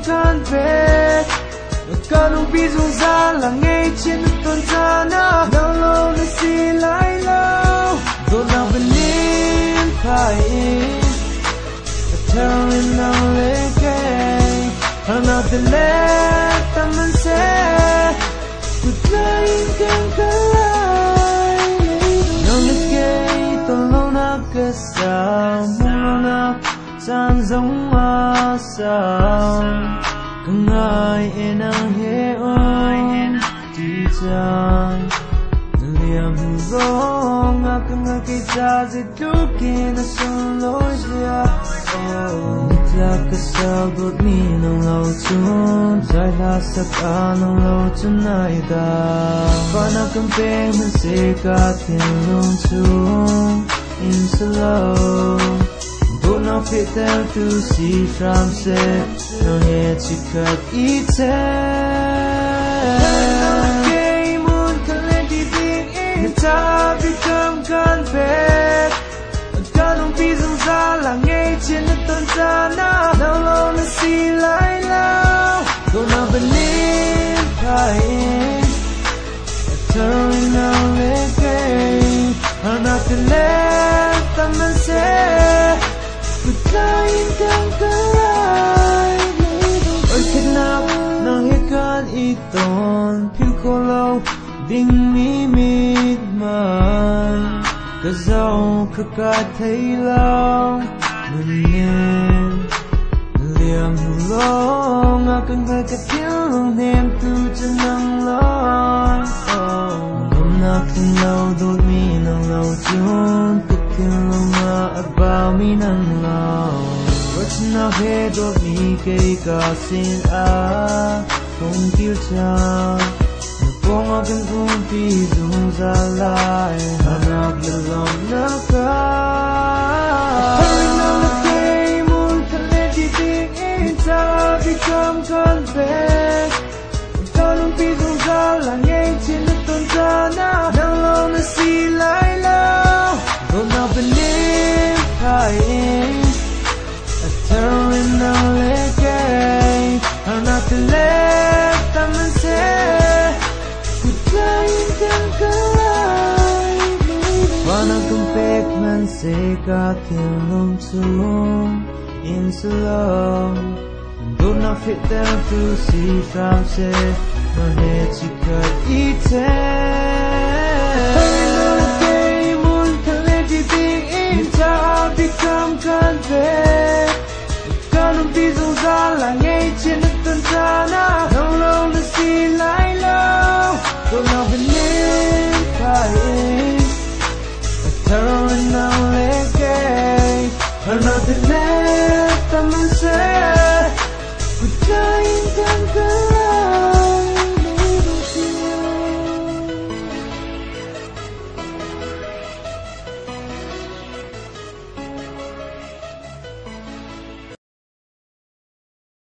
can về cả nụ bi dung ra là ngay trên tuần ta na lâu lâu nó xì lại lâu rồi nào bên nín phải theo lên nào lên cây hàng nào từ lẽ ta mình sẽ vượt lên càng lại nào lên cây tôi lâu na cơ sao muốn na sang giống hoa sao càng ai em đang hé ôi đi chăng liềm gió ngã càng ngã cây cha dệt đúc kia nó sương lối ra nít là cái sao đốt mi nông lâu chốn trái lá sắc á nông lâu chốn này ta và nó cầm beng mình sẽ cả thiên lông chốn in slow. But no fit them to see from set no head to cut it game moon can let it be in ta become confess ta don't be some ra là ngay trên tuần ta na lâu lâu nó xì lại lâu don't have believe I turn now let game I'm not to let them say Flying càng lại ôi kết nạp nàng hết gan ít tồn phiêu khô lâu đinh mi mịt màn cả dâu khắc cả thấy lâu mình nên liềm lo ngã cần phải cả thiếu lòng em tu chân năng lo hôm nào từng lâu đôi mi nắng lâu chốn thiên lòng ngã ắt bao mi nắng lâu bất nào hết đôi mi cây cà xin không kêu cha con ở bên vùng phi dung ra lại hanap lòng nắng ca nào là cây muốn thân lên đi tiếng ta become confess ta luôn phi dung ra là ngay trên đất tuần ta na đang lâu nó xì lại lâu don't have believe I turn now let go I'm not to let them say goodbye càng lại và nó không biết mình sẽ cả thiên lông xuống in slow don't not fit them to see from say no head to cut it ta become confess cả nụ bi dung ra là ngay trên tuần ta na lâu lâu nó xì lại lâu tôi nào bên nên phải turn now let go I'm not the left I'm